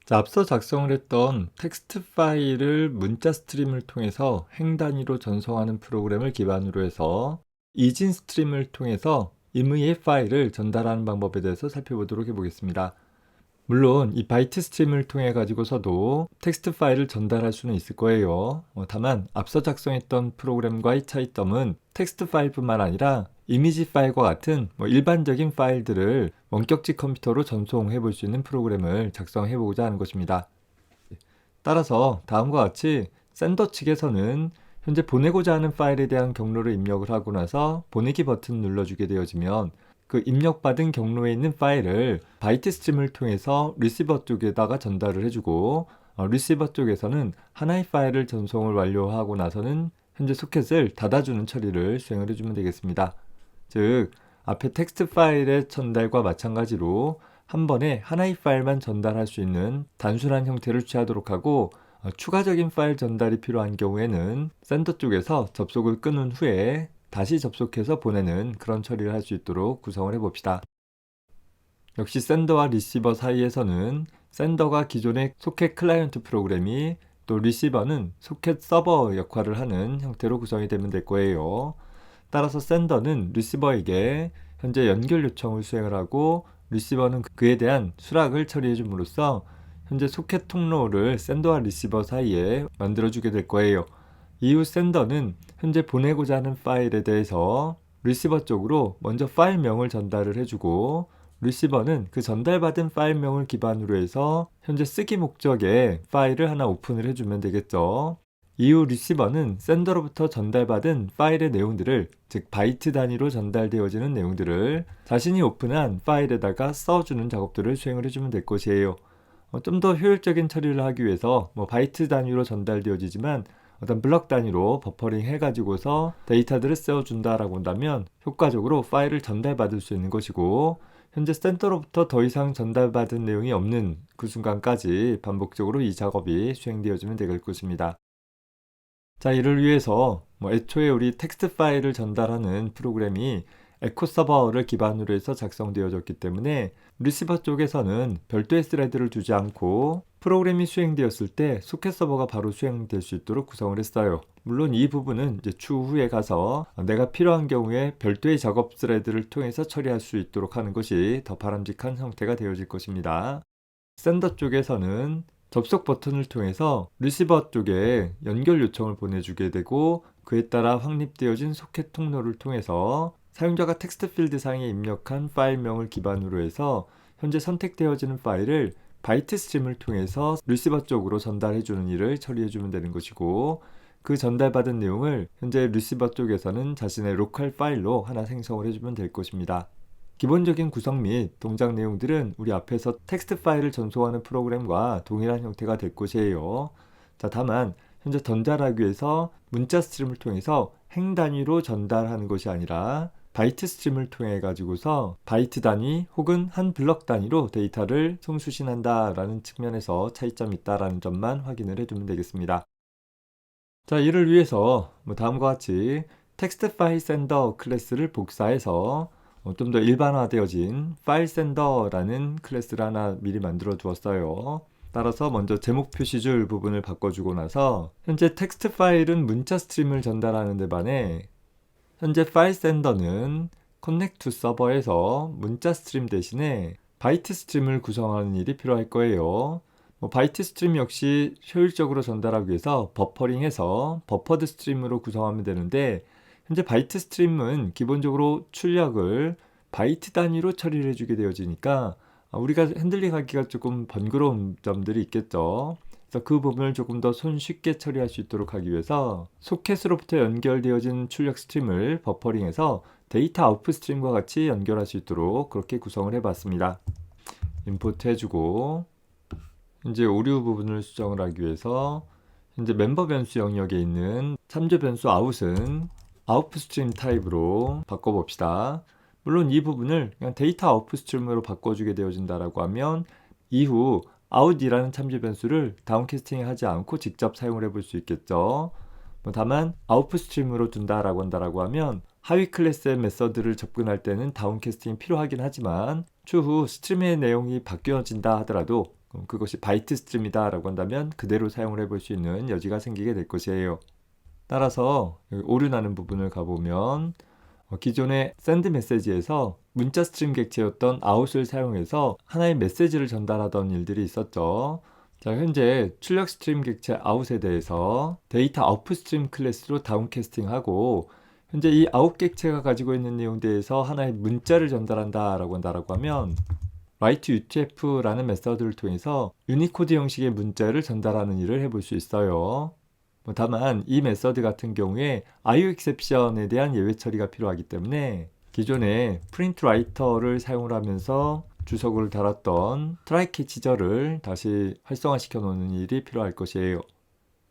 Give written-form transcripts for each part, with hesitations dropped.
자, 앞서 작성을 했던 텍스트 파일을 문자 스트림을 통해서 행 단위로 전송하는 프로그램을 기반으로 해서 이진 스트림을 통해서 임의의 파일을 전달하는 방법에 대해서 살펴보도록 해보겠습니다. 물론 이 바이트 스트림을 통해 가지고서도 텍스트 파일을 전달할 수는 있을 거예요. 다만 앞서 작성했던 프로그램과의 차이점은 텍스트 파일뿐만 아니라 이미지 파일과 같은 일반적인 파일들을 원격지 컴퓨터로 전송해 볼 수 있는 프로그램을 작성해 보고자 하는 것입니다. 따라서 다음과 같이 센더 측에서는 현재 보내고자 하는 파일에 대한 경로를 입력을 하고 나서 보내기 버튼을 눌러주게 되어지면 그 입력받은 경로에 있는 파일을 바이트 스트림을 통해서 리시버 쪽에다가 전달을 해주고 리시버 쪽에서는 하나의 파일을 전송을 완료하고 나서는 현재 소켓을 닫아주는 처리를 수행을 해주면 되겠습니다. 즉 앞에 텍스트 파일의 전달과 마찬가지로 한 번에 하나의 파일만 전달할 수 있는 단순한 형태를 취하도록 하고 추가적인 파일 전달이 필요한 경우에는 센더 쪽에서 접속을 끊은 후에 다시 접속해서 보내는 그런 처리를 할 수 있도록 구성을 해봅시다. 역시 센더와 리시버 사이에서는 센더가 기존의 소켓 클라이언트 프로그램이 또 리시버는 소켓 서버 역할을 하는 형태로 구성이 되면 될 거예요. 따라서 센더는 리시버에게 현재 연결 요청을 수행을 하고 리시버는 그에 대한 수락을 처리해 줌으로써 현재 소켓 통로를 센더와 리시버 사이에 만들어주게 될 거예요. 이후 센더는 현재 보내고자 하는 파일에 대해서 리시버 쪽으로 먼저 파일명을 전달을 해주고 리시버는 그 전달받은 파일명을 기반으로 해서 현재 쓰기 목적의 파일을 하나 오픈을 해주면 되겠죠. 이후 리시버는 센더로부터 전달받은 파일의 내용들을, 즉 바이트 단위로 전달되어지는 내용들을 자신이 오픈한 파일에다가 써주는 작업들을 수행을 해주면 될 것이에요. 좀 더 효율적인 처리를 하기 위해서 바이트 단위로 전달되어지지만 어떤 블럭 단위로 버퍼링 해가지고서 데이터들을 세워준다라고 한다면 효과적으로 파일을 전달받을 수 있는 것이고, 현재 센터로부터 더 이상 전달받은 내용이 없는 그 순간까지 반복적으로 이 작업이 수행되어지면 될 것입니다. 자, 이를 위해서 애초에 우리 텍스트 파일을 전달하는 프로그램이 에코 서버를 기반으로 해서 작성되어졌기 때문에 리시버 쪽에서는 별도의 스레드를 두지 않고 프로그램이 수행되었을 때 소켓 서버가 바로 수행될 수 있도록 구성을 했어요. 물론 이 부분은 이제 추후에 가서 내가 필요한 경우에 별도의 작업 스레드를 통해서 처리할 수 있도록 하는 것이 더 바람직한 형태가 되어질 것입니다. 센더 쪽에서는 접속 버튼을 통해서 리시버 쪽에 연결 요청을 보내주게 되고, 그에 따라 확립되어진 소켓 통로를 통해서 사용자가 텍스트 필드 상에 입력한 파일명을 기반으로 해서 현재 선택되어지는 파일을 바이트 스트림을 통해서 리시버 쪽으로 전달해주는 일을 처리해주면 되는 것이고, 그 전달받은 내용을 현재 리시버 쪽에서는 자신의 로컬 파일로 하나 생성을 해주면 될 것입니다. 기본적인 구성 및 동작 내용들은 우리 앞에서 텍스트 파일을 전송하는 프로그램과 동일한 형태가 될 것이에요. 자, 다만 현재 전달하기 위해서 문자 스트림을 통해서 행 단위로 전달하는 것이 아니라 바이트 스트림을 통해 가지고서 바이트 단위 혹은 한 블럭 단위로 데이터를 송수신한다라는 측면에서 차이점이 있다라는 점만 확인을 해두면 되겠습니다. 자, 이를 위해서 다음과 같이 텍스트 파일 센더 클래스를 복사해서 좀 더 일반화되어진 파일 센더라는 클래스를 하나 미리 만들어 두었어요. 따라서 먼저 제목 표시줄 부분을 바꿔주고 나서 현재 텍스트 파일은 문자 스트림을 전달하는 데 반해 현재 파일 센더는 커넥트 투 서버에서 문자 스트림 대신에 바이트 스트림을 구성하는 일이 필요할 거예요. 바이트 스트림 역시 효율적으로 전달하기 위해서 버퍼링해서 버퍼드 스트림으로 구성하면 되는데, 현재 바이트 스트림은 기본적으로 출력을 바이트 단위로 처리를 해주게 되어지니까 우리가 핸들링하기가 조금 번거로운 점들이 있겠죠. 그래서 그 부분을 조금 더 손쉽게 처리할 수 있도록 하기 위해서 소켓으로부터 연결되어진 출력 스트림을 버퍼링해서 데이터 아웃풋 스트림과 같이 연결할 수 있도록 그렇게 구성을 해봤습니다. 임포트 해주고 이제 오류 부분을 수정을 하기 위해서 현재 멤버 변수 영역에 있는 참조 변수 아웃은 아웃풋 스트림 타입으로 바꿔봅시다. 물론 이 부분을 그냥 데이터 아웃풋 스트림으로 바꿔주게 되어진다라고 하면 이후 out이라는 참조 변수를 다운캐스팅 하지 않고 직접 사용을 해볼 수 있겠죠. 다만 아웃풋 스트림으로 둔다라고 한다라고 하면 하위 클래스의 메서드를 접근할 때는 다운캐스팅이 필요하긴 하지만 추후 스트림의 내용이 바뀌어진다 하더라도 그럼 그것이 바이트 스트림이다 라고 한다면 그대로 사용을 해볼 수 있는 여지가 생기게 될 것이에요. 따라서 여기 오류나는 부분을 가보면 기존의 샌드 메시지에서 문자 스트림 객체였던 아웃을 사용해서 하나의 메시지를 전달하던 일들이 있었죠. 자, 현재 출력 스트림 객체 아웃에 대해서 데이터 아웃풋 스트림 클래스로 다운캐스팅하고 현재 이 아웃 객체가 가지고 있는 내용에 대해서 하나의 문자를 전달한다 라고 한다라고 하면 write utf라는 메서드를 통해서 유니코드 형식의 문자를 전달하는 일을 해볼 수 있어요. 다만 이 메서드 같은 경우에 IOException에 대한 예외 처리가 필요하기 때문에 기존에 프린트 라이터를 사용을 하면서 주석을 달았던 트라이 캐치저를 다시 활성화시켜 놓는 일이 필요할 것이에요.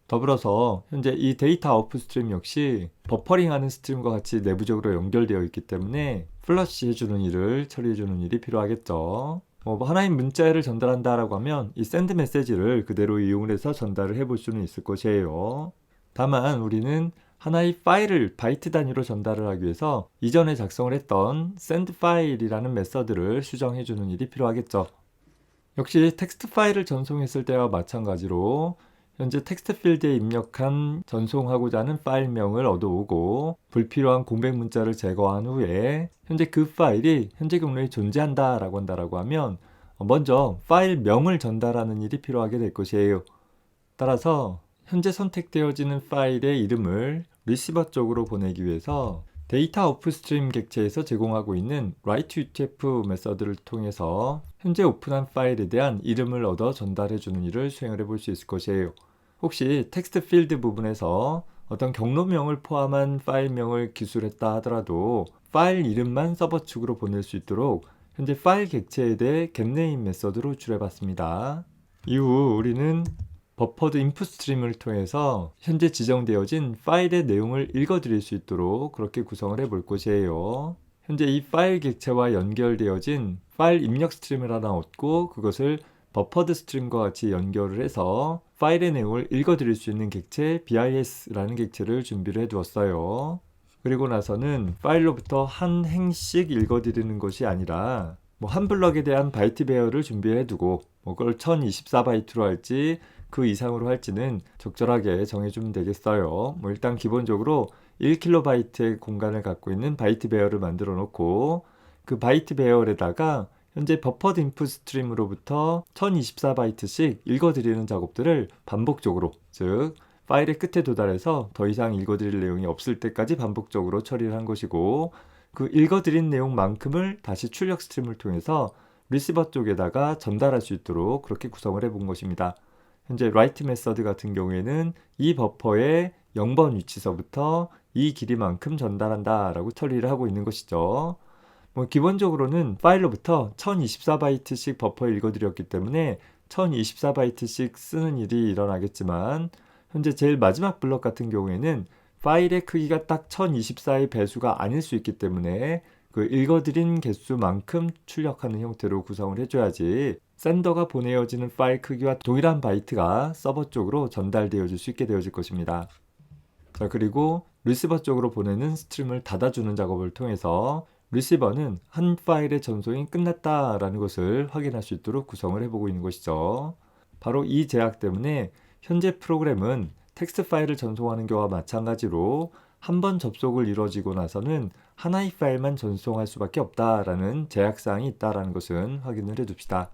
더불어서 현재 이 데이터 아웃풋 스트림 역시 버퍼링하는 스트림과 같이 내부적으로 연결되어 있기 때문에 플러시 해주는 일을 처리해주는 일이 필요하겠죠. 하나의 문자를 전달한다라고 하면 이 샌드 메시지를 그대로 이용을 해서 전달을 해볼 수는 있을 것이에요. 다만 우리는 하나의 파일을 바이트 단위로 전달을 하기 위해서 이전에 작성을 했던 send 파일이라는 메서드를 수정해주는 일이 필요하겠죠. 역시 텍스트 파일을 전송했을 때와 마찬가지로 현재 텍스트 필드에 입력한 전송하고자 하는 파일명을 얻어오고 불필요한 공백 문자를 제거한 후에 현재 그 파일이 현재 경로에 존재한다 라고 한다라고 하면 먼저 파일명을 전달하는 일이 필요하게 될 것이에요. 따라서 현재 선택되어지는 파일의 이름을 리시버 쪽으로 보내기 위해서 데이터 아웃풋 스트림 객체에서 제공하고 있는 write utf 메서드를 통해서 현재 오픈한 파일에 대한 이름을 얻어 전달해주는 일을 수행을 해볼 수 있을 것이에요. 혹시 텍스트 필드 부분에서 어떤 경로명을 포함한 파일명을 기술했다 하더라도 파일 이름만 서버 측으로 보낼 수 있도록 현재 파일 객체에 대해 getName 메서드로 호출해봤습니다. 이후 우리는 버퍼드 인풋 스트림을 통해서 현재 지정되어진 파일의 내용을 읽어드릴 수 있도록 그렇게 구성을 해볼 것이에요. 현재 이 파일 객체와 연결되어진 파일 입력 스트림을 하나 얻고 그것을 버퍼드 스트림과 같이 연결을 해서 파일의 내용을 읽어드릴 수 있는 객체 BIS라는 객체를 준비를 해 두었어요. 그리고 나서는 파일로부터 한 행씩 읽어드리는 것이 아니라 한 블럭에 대한 바이트 배열을 준비해 두고 그걸 1024바이트로 할지 그 이상으로 할지는 적절하게 정해주면 되겠어요. 일단 기본적으로 1KB 공간을 갖고 있는 바이트 배열을 만들어 놓고 그 바이트 배열에다가 현재 버퍼드 인풋 스트림으로부터 1024바이트씩 읽어드리는 작업들을 반복적으로, 즉 파일의 끝에 도달해서 더 이상 읽어드릴 내용이 없을 때까지 반복적으로 처리를 한 것이고 그 읽어드린 내용만큼을 다시 출력 스트림을 통해서 리시버 쪽에다가 전달할 수 있도록 그렇게 구성을 해본 것입니다. 현재 write 메서드 같은 경우에는 이 버퍼의 0번 위치서부터 이 길이만큼 전달한다 라고 처리를 하고 있는 것이죠. 기본적으로는 파일로부터 1024바이트씩 버퍼에 읽어드렸기 때문에 1024바이트씩 쓰는 일이 일어나겠지만 현재 제일 마지막 블럭 같은 경우에는 파일의 크기가 딱 1024의 배수가 아닐 수 있기 때문에 그 읽어드린 개수만큼 출력하는 형태로 구성을 해줘야지 샌더가 보내어지는 파일 크기와 동일한 바이트가 서버 쪽으로 전달되어질 수 있게 되어질 것입니다. 자, 그리고 리시버 쪽으로 보내는 스트림을 닫아주는 작업을 통해서 리시버는 한 파일의 전송이 끝났다라는 것을 확인할 수 있도록 구성을 해보고 있는 것이죠. 바로 이 제약 때문에 현재 프로그램은 텍스트 파일을 전송하는 경우와 마찬가지로 한 번 접속을 이루어지고 나서는 하나의 파일만 전송할 수밖에 없다라는 제약사항이 있다라는 것은 확인을 해둡시다.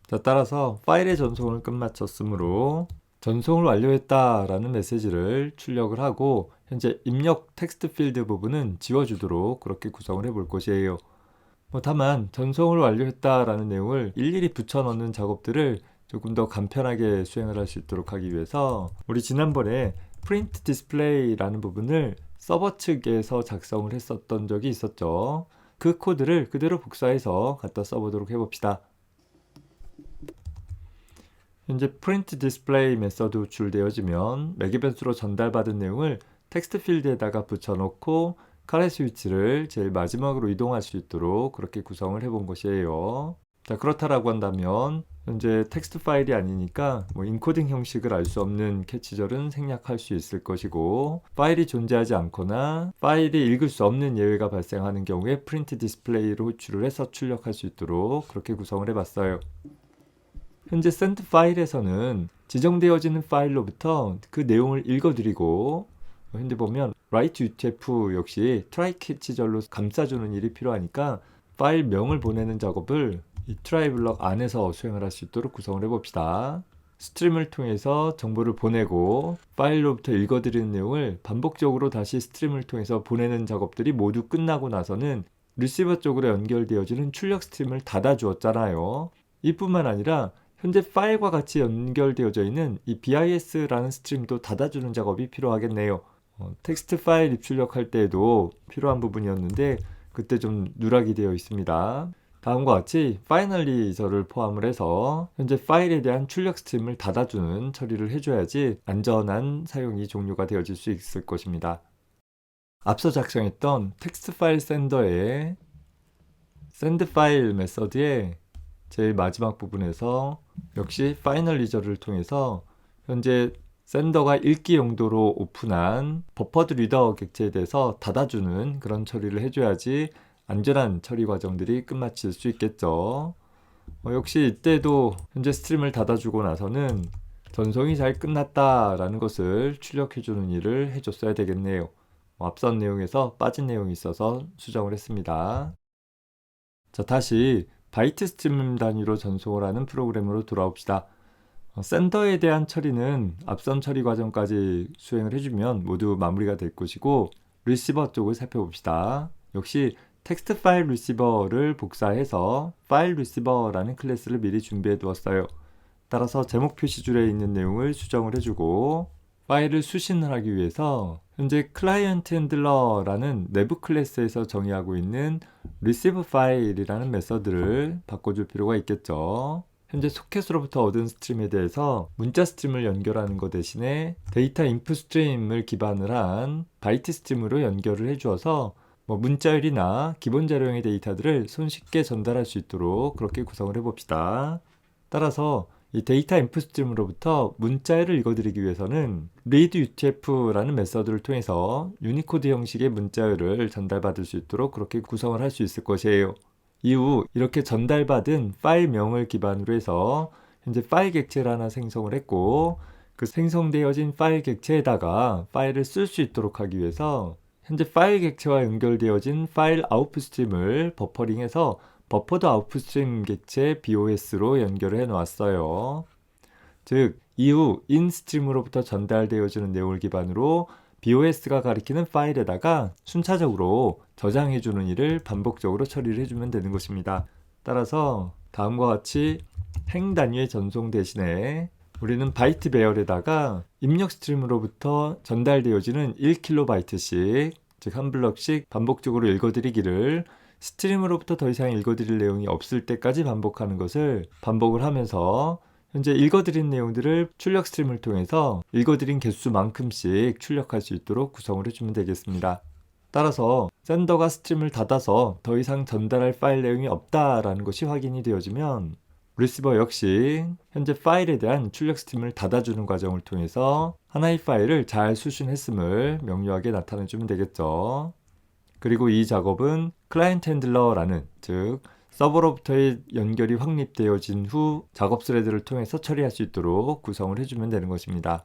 자, 따라서 파일의 전송을 끝마쳤으므로 전송을 완료했다라는 메시지를 출력을 하고 현재 입력 텍스트 필드 부분은 지워주도록 그렇게 구성을 해볼 것이에요. 다만 전송을 완료했다라는 내용을 일일이 붙여넣는 작업들을 조금 더 간편하게 수행을 할 수 있도록 하기 위해서 우리 지난번에 프린트 디스플레이라는 부분을 서버 측에서 작성을 했었던 적이 있었죠. 그 코드를 그대로 복사해서 갖다 써보도록 해봅시다. 현재 프린트 디스플레이 메서드 호출되어지면 매개 변수로 전달받은 내용을 텍스트 필드에다가 붙여놓고 카레 스위치를 제일 마지막으로 이동할 수 있도록 그렇게 구성을 해본 것이에요. 자, 그렇다라고 한다면 현재 텍스트 파일이 아니니까 인코딩 형식을 알 수 없는 캐치절은 생략할 수 있을 것이고 파일이 존재하지 않거나 파일이 읽을 수 없는 예외가 발생하는 경우에 프린트 디스플레이로 호출을 해서 출력할 수 있도록 그렇게 구성을 해봤어요. 현재 send 파일에서는 지정되어지는 파일로부터 그 내용을 읽어드리고, 현재 보면 write utf 역시 try 캐치절로 감싸주는 일이 필요하니까 파일 명을 보내는 작업을 이 try 블럭 안에서 수행을 할 수 있도록 구성을 해봅시다. 스트림을 통해서 정보를 보내고 파일로부터 읽어드리는 내용을 반복적으로 다시 스트림을 통해서 보내는 작업들이 모두 끝나고 나서는 리시버 쪽으로 연결되어지는 출력 스트림을 닫아주었잖아요. 이뿐만 아니라 현재 파일과 같이 연결되어져 있는 이 BIS라는 스트림도 닫아주는 작업이 필요하겠네요. 텍스트 파일 입출력할 때에도 필요한 부분이었는데 그때 좀 누락이 되어 있습니다. 다음과 같이 파이널리저를 포함을 해서 현재 파일에 대한 출력 스트림을 닫아주는 처리를 해줘야지 안전한 사용이 종료가 되어질 수 있을 것입니다. 앞서 작성했던 텍스트 파일 샌더의 샌드 파일 메서드의 제일 마지막 부분에서 역시 파이널리저를 통해서 현재 샌더가 읽기 용도로 오픈한 버퍼드 리더 객체에 대해서 닫아주는 그런 처리를 해줘야지 안전한 처리 과정들이 끝마칠 수 있겠죠. 역시 이때도 현재 스트림을 닫아주고 나서는 전송이 잘 끝났다라는 것을 출력해주는 일을 해줬어야 되겠네요. 앞선 내용에서 빠진 내용이 있어서 수정을 했습니다. 자, 다시 바이트 스트림 단위로 전송을 하는 프로그램으로 돌아옵시다. 샌더에 대한 처리는 앞선 처리 과정까지 수행을 해주면 모두 마무리가 될 것이고, 리시버 쪽을 살펴봅시다. 역시 텍스트 파일 리시버를 복사해서 파일 리시버라는 클래스를 미리 준비해 두었어요. 따라서 제목 표시줄에 있는 내용을 수정을 해주고, 파일을 수신을 하기 위해서 현재 클라이언트 핸들러라는 내부 클래스에서 정의하고 있는 receive file이라는 메서드를 바꿔줄 필요가 있겠죠. 현재 소켓으로부터 얻은 스트림에 대해서 문자 스트림을 연결하는 것 대신에 데이터 인풋 스트림을 기반을 한 바이트 스트림으로 연결을 해주어서 문자열이나 기본 자료형의 데이터들을 손쉽게 전달할 수 있도록 그렇게 구성을 해봅시다. 따라서 이 데이터 인풋 스트림으로부터 문자열을 읽어드리기 위해서는 read utf라는 메서드를 통해서 유니코드 형식의 문자열을 전달받을 수 있도록 그렇게 구성을 할 수 있을 것이에요. 이후 이렇게 전달받은 파일명을 기반으로 해서 현재 파일 객체를 하나 생성을 했고, 그 생성되어진 파일 객체에다가 파일을 쓸 수 있도록 하기 위해서 현재 파일 객체와 연결되어진 파일 아웃풋 스트림을 버퍼링해서 버퍼드 아웃풋 스트림 객체 BOS로 연결을 해 놓았어요. 즉 이후 인 스트림으로부터 전달되어지는 내용을 기반으로 BOS가 가리키는 파일에다가 순차적으로 저장해주는 일을 반복적으로 처리를 해주면 되는 것입니다. 따라서 다음과 같이 행 단위의 전송 대신에 우리는 바이트 배열에다가 입력 스트림으로부터 전달되어지는 1KB,씩 즉 한 블럭씩 반복적으로 읽어드리기를 스트림으로부터 더 이상 읽어드릴 내용이 없을 때까지 반복하는 것을 반복을 하면서 현재 읽어드린 내용들을 출력 스트림을 통해서 읽어드린 개수만큼씩 출력할 수 있도록 구성을 해주면 되겠습니다. 따라서 샌더가 스트림을 닫아서 더 이상 전달할 파일 내용이 없다라는 것이 확인이 되어지면 리시버 역시 현재 파일에 대한 출력 스트림을 닫아주는 과정을 통해서 하나의 파일을 잘 수신했음을 명료하게 나타내주면 되겠죠. 그리고 이 작업은 클라이언트 핸들러라는 즉 서버로부터의 연결이 확립되어진 후 작업 스레드를 통해서 처리할 수 있도록 구성을 해주면 되는 것입니다.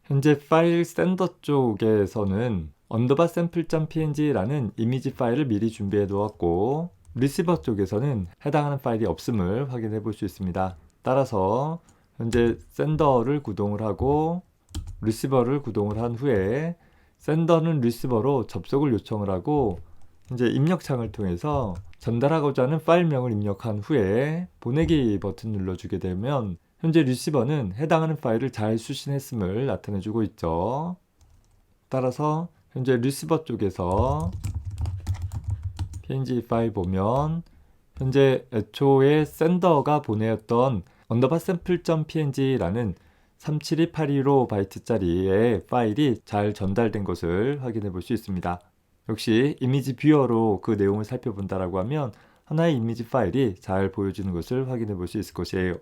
현재 파일 샌더 쪽에서는 언더바 샘플.png라는 이미지 파일을 미리 준비해 두었고, 리시버 쪽에서는 해당하는 파일이 없음을 확인해 볼 수 있습니다. 따라서 현재 샌더를 구동을 하고 리시버를 구동을 한 후에 샌더는 리시버로 접속을 요청을 하고 현재 입력창을 통해서 전달하고자 하는 파일명을 입력한 후에 보내기 버튼 눌러주게 되면 현재 리시버는 해당하는 파일을 잘 수신했음을 나타내주고 있죠. 따라서 현재 리시버 쪽에서 png 파일 보면 현재 애초에 샌더가 보내었던 언더바 샘플.png라는 37282바이트짜리의 파일이 잘 전달된 것을 확인해 볼 수 있습니다. 역시 이미지 뷰어로 그 내용을 살펴본다라고 하면 하나의 이미지 파일이 잘 보여지는 것을 확인해 볼 수 있을 것이에요.